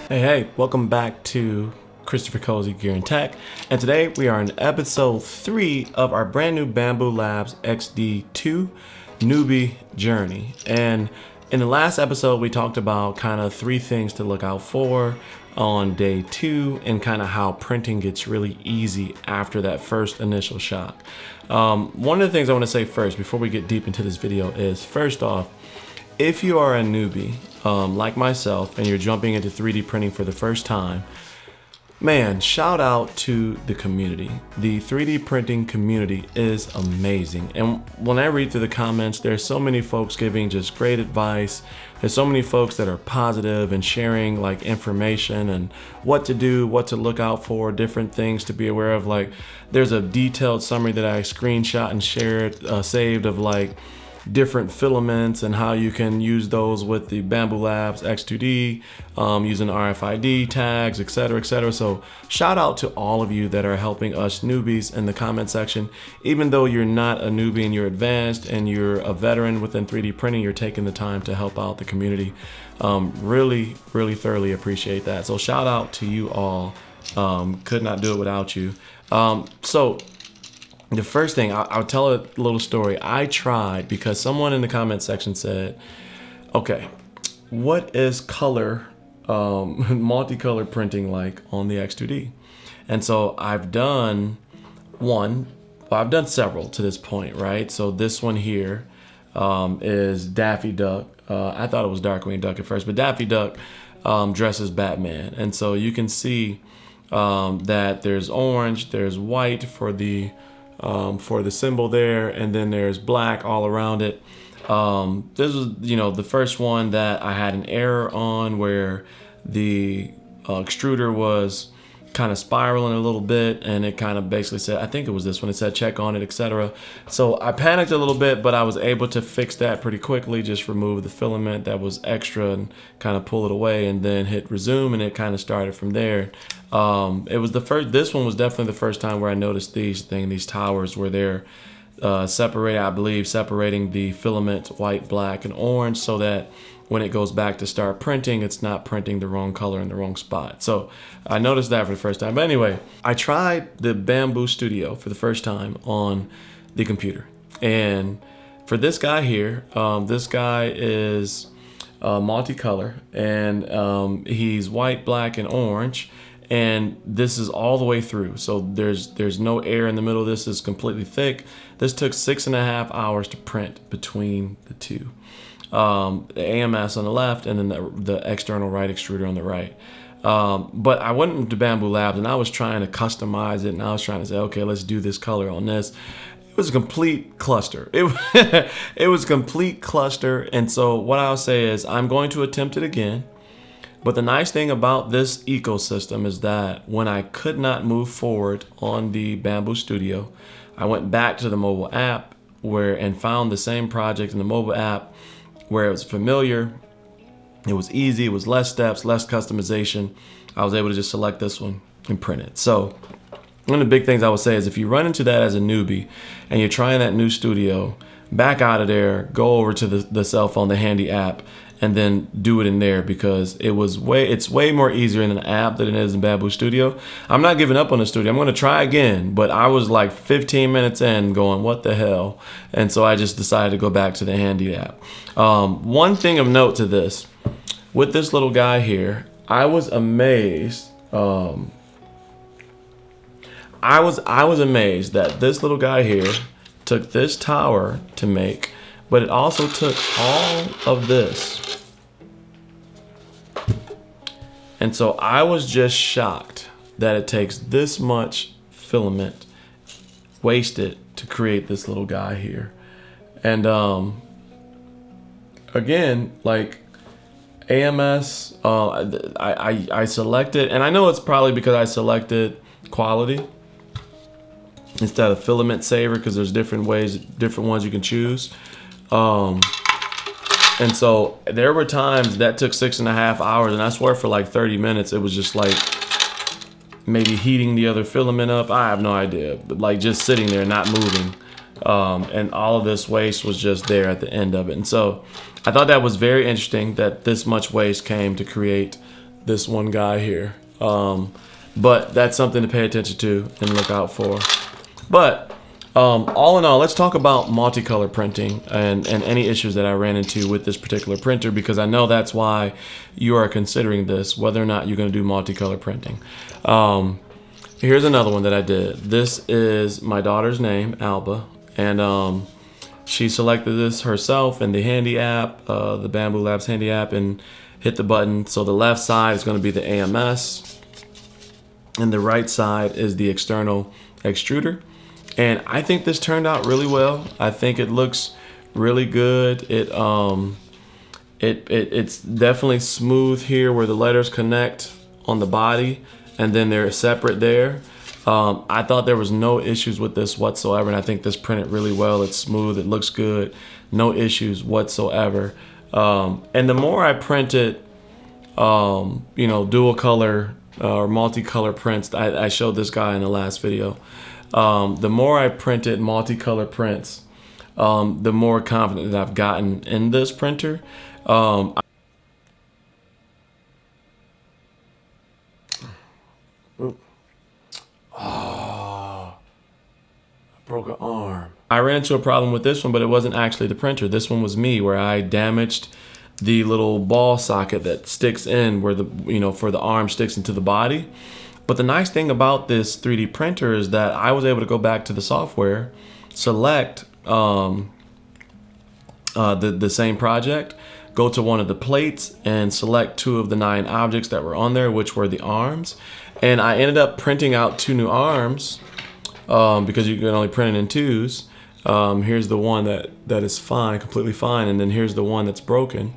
Hey, welcome back to Christopher Cosey Gear and Tech. And today we are in episode 3 of our brand new Bambu Labs XD2 newbie journey. And in the last episode, we talked about kind of 3 things to look out for on day 2 and kind of how printing gets really easy after that first initial shock. One of the things I want to say first before we get deep into this video is, first off, if you are a newbie, like myself, and you're jumping into 3D printing for the first time, man, shout out to the community. The 3D printing community is amazing. And when I read through the comments, there's so many folks giving just great advice. There's so many folks that are positive and sharing like information and what to do, what to look out for, different things to be aware of. Like, there's a detailed summary that I screenshot and shared, saved of like different filaments and how you can use those with the Bambu Labs X2D, using RFID tags, etc., etc. So shout out to all of you that are helping us newbies in the comment section. Even though you're not a newbie and you're advanced and you're a veteran within 3D printing, you're taking the time to help out the community. Really thoroughly appreciate that. So shout out to you all. Could not do it without you. So the first thing, I'll tell a little story. I tried because someone in the comment section said, okay, what is color, multicolor printing like on the X2D? And so I've done several to this point, right? So this one here is Daffy Duck. I thought it was Darkwing Duck at first, but Daffy Duck dresses Batman. And so you can see that there's orange, there's white for the symbol there, and then there's black all around it. This was, the first one that I had an error on where the extruder was kind of spiraling a little bit, and it kind of basically said, I think it was this one, it said check on it, etc. So I panicked a little bit, but I was able to fix that pretty quickly. Just remove the filament that was extra and kind of pull it away, and then hit resume, and it kind of started from there. It was this one was definitely the first time where I noticed these towers where they're separated, I believe, separating the filament white, black, and orange, so that when it goes back to start printing, it's not printing the wrong color in the wrong spot. So I noticed that for the first time. But anyway, I tried the Bambu Studio for the first time on the computer. And for this guy here, this guy is multicolor, and he's white, black, and orange. And this is all the way through, so there's no air in the middle. This is completely thick. This took 6.5 hours to print between the two, the AMS on the left, and then the external right extruder on the right. But I went into Bambu Labs and I was trying to customize it, and I was trying to say, okay, let's do this color on this. It was a complete cluster. It was a complete cluster. And so what I'll say is I'm going to attempt it again. But the nice thing about this ecosystem is that when I could not move forward on the Bambu Studio, I went back to the mobile app and found the same project in the mobile app where it was familiar, it was easy, it was less steps, less customization. I was able to just select this one and print it. So one of the big things I would say is if you run into that as a newbie and you're trying that new studio, back out of there, go over to the cell phone, the handy app, and then do it in there, because it's way more easier in an app than it is in Bambu Studio. I'm not giving up on the studio. I'm going to try again, but I was like 15 minutes in going, what the hell? And so I just decided to go back to the handy app. One thing of note to this, with this little guy here, I was amazed. I was amazed that this little guy here took this tower to make, but it also took all of this. And so I was just shocked that it takes this much filament wasted to create this little guy here. And again, like AMS, I selected, and I know it's probably because I selected quality instead of filament saver, because there's different ones you can choose. And so there were times that took 6.5 hours, and I swear for like 30 minutes, it was just like maybe heating the other filament up. I have no idea, but like just sitting there, not moving. And all of this waste was just there at the end of it. And so I thought that was very interesting that this much waste came to create this one guy here. But that's something to pay attention to and look out for. But all in all, let's talk about multicolor printing and any issues that I ran into with this particular printer, because I know that's why you are considering this, whether or not you're going to do multicolor printing. Here's another one that I did. This is my daughter's name, Alba, and she selected this herself in the Handy app, the Bambu Labs Handy app, and hit the button. So the left side is going to be the AMS, and the right side is the External Extruder. And I think this turned out really well. I think it looks really good. It's definitely smooth here where the letters connect on the body, and then they're separate there. I thought there was no issues with this whatsoever, and I think this printed really well. It's smooth, it looks good, no issues whatsoever. And the more I printed, you know, dual color or multicolor prints, I showed this guy in the last video. The more I printed multicolor prints, the more confident that I've gotten in this printer. Oh, I broke an arm. I ran into a problem with this one, but it wasn't actually the printer. This one was me, where I damaged the little ball socket that sticks in where the, you know, for the arm sticks into the body. But the nice thing about this 3D printer is that I was able to go back to the software, select the same project, go to one of the plates and select 2 of the 9 objects that were on there, which were the arms. And I ended up printing out 2 new arms because you can only print it in 2s. Here's the one that is fine, completely fine, and then here's the one that's broken.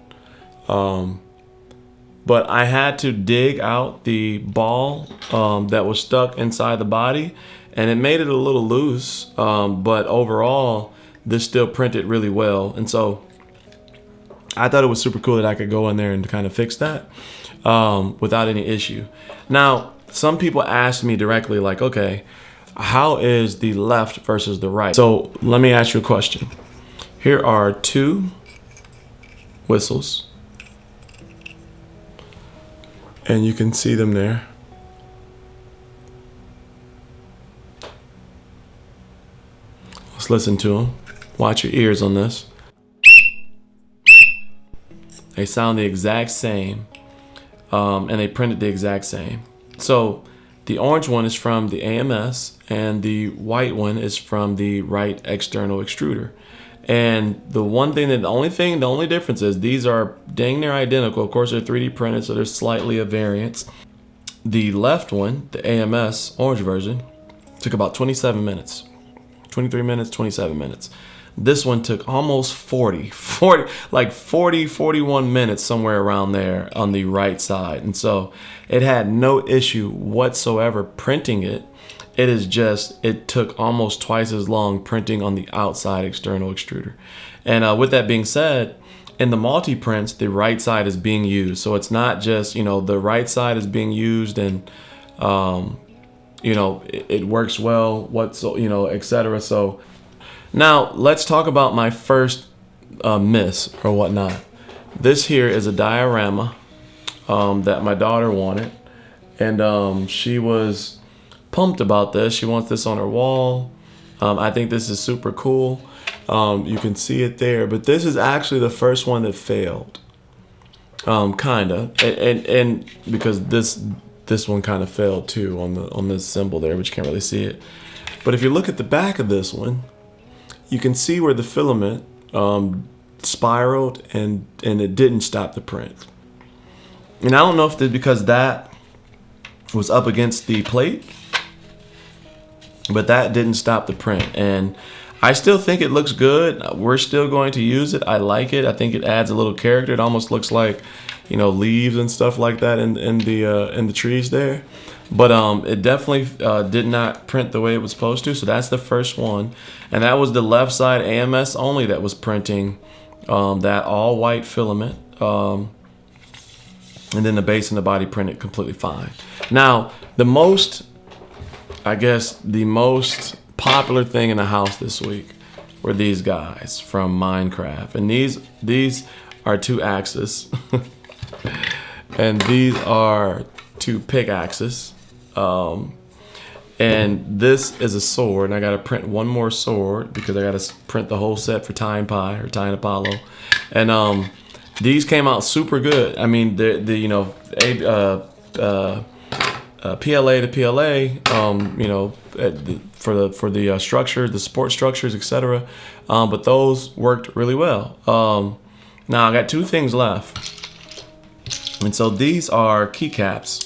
But I had to dig out the ball that was stuck inside the body, and it made it a little loose, but overall this still printed really well. And so I thought it was super cool that I could go in there and kind of fix that without any issue. Now, some people asked me directly, like, okay, how is the left versus the right? So let me ask you a question. Here are 2 whistles, and you can see them there. Let's listen to them. Watch your ears on this. They sound the exact same, and they printed the exact same. So the orange one is from the AMS, and the white one is from the right external extruder. And the only difference is these are dang near identical. Of course, they're 3D printed, so there's slightly a variance. The left one, the AMS orange version, took about 27 minutes. 23 minutes, 27 minutes. This one took almost 41 minutes, somewhere around there on the right side. And so it had no issue whatsoever printing it. It is just, it took almost twice as long printing on the outside external extruder. And with that being said, in the multi-prints, the right side is being used. So it's not just, you know, the right side is being used and, you know, it works well, you know, etc. So now let's talk about my first miss or whatnot. This here is a diorama that my daughter wanted. And she was pumped about this. She wants this on her wall. I think this is super cool. You can see it there, but this is actually the first one that failed. Kinda, and because this one kind of failed too on this symbol there, but you can't really see it. But if you look at the back of this one, you can see where the filament spiraled and it didn't stop the print. And I don't know if it's because that was up against the plate, but that didn't stop the print. And I still think it looks good. We're still going to use it. I like it. I think it adds a little character. It almost looks like, you know, leaves and stuff like that in the trees there. But it definitely did not print the way it was supposed to. So that's the first one, and that was the left side AMS only that was printing that all white filament. And then the base and the body printed completely fine. Now, the most popular thing in the house this week were these guys from Minecraft. And these are 2 axes. and these are 2 pickaxes. And this is a sword, and I gotta print one more sword because I gotta print the whole set for Ty and Pi, or Ty and Apollo. And these came out super good. I mean, the you know, PLA to PLA, you know, for the structure, the support structures, etc. But those worked really well. Now I got 2 things left, and so these are keycaps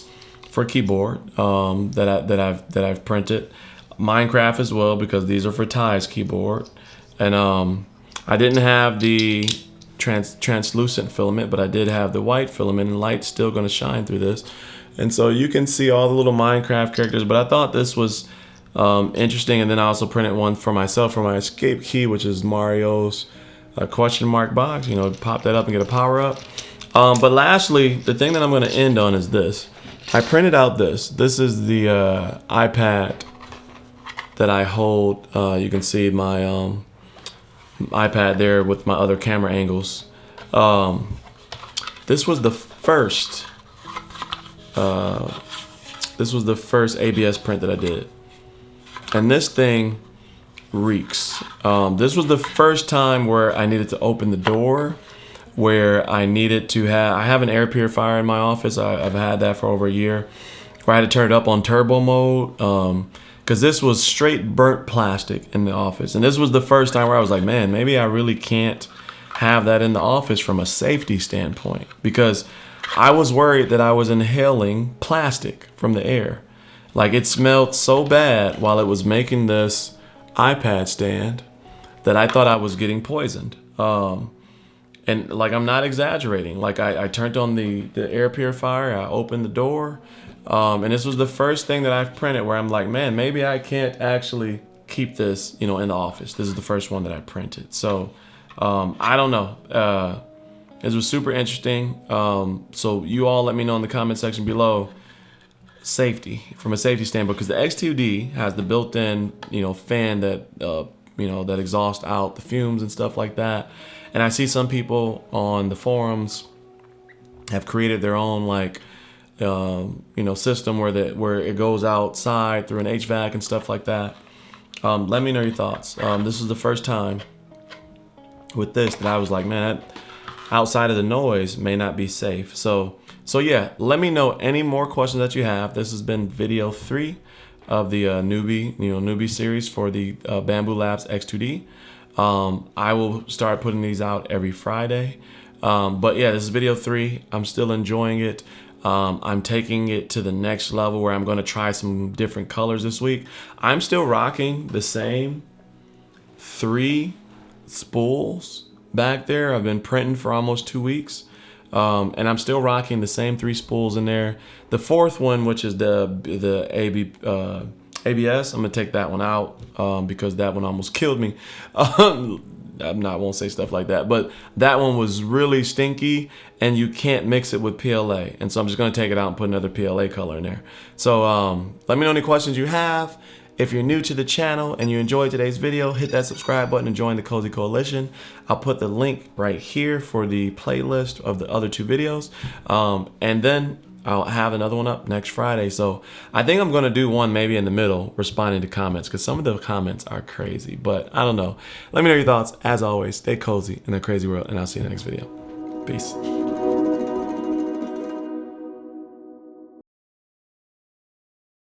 for keyboard that I've printed. Minecraft as well, because these are for Ty's keyboard. And I didn't have the translucent filament, but I did have the white filament, and light's still going to shine through this. And so you can see all the little Minecraft characters, but I thought this was interesting. And then I also printed one for myself for my escape key, which is Mario's question mark box. You know, pop that up and get a power up. But lastly, the thing that I'm going to end on is this. I printed out this. This is the iPad that I hold. You can see my iPad there with my other camera angles. This was the first. This was the first ABS print that I did, and this thing reeks. This was the first time where I needed to open the door, where I needed to have, I have an air purifier in my office. I've had that for over a year, where I had to turn it up on turbo mode, because this was straight burnt plastic in the office. And this was the first time where I was like, man, maybe I really can't have that in the office from a safety standpoint, because I was worried that I was inhaling plastic from the air. Like, it smelled so bad while it was making this iPad stand that I thought I was getting poisoned. And like, I'm not exaggerating. Like, I turned on the air purifier, I opened the door, and this was the first thing that I've printed where I'm like, man, maybe I can't actually keep this, you know, in the office. This is the first one that I printed. So I don't know. This was super interesting. So you all let me know in the comment section below, safety, from a safety standpoint, because the X2D has the built-in, you know, fan that you know, that exhausts out the fumes and stuff like that. And I see some people on the forums have created their own, like, you know, system where it goes outside through an HVAC and stuff like that. Let me know your thoughts. This is the first time with this that I was like, man, that outside of the noise may not be safe. So yeah, let me know any more questions that you have. This has been video 3 of the newbie series for the Bambu Lab X2D. I will start putting these out every Friday. But yeah, this is video 3. I'm still enjoying it. I'm taking it to the next level where I'm going to try some different colors this week. I'm still rocking the same 3 spools back there. I've been printing for almost 2 weeks. And I'm still rocking the same 3 spools in there. The 4th one, which is the ABS, I'm gonna take that one out because that one almost killed me. I won't say stuff like that, but that one was really stinky, and you can't mix it with PLA. And so I'm just gonna take it out and put another PLA color in there. So let me know any questions you have. If you're new to the channel and you enjoyed today's video, hit that subscribe button and join the Cosey Coalition. I'll put the link right here for the playlist of the other 2 videos. And then I'll have another one up next Friday. So I think I'm going to do one maybe in the middle, responding to comments, because some of the comments are crazy. But I don't know. Let me know your thoughts. As always, stay cozy in a crazy world, and I'll see you in the next video. Peace.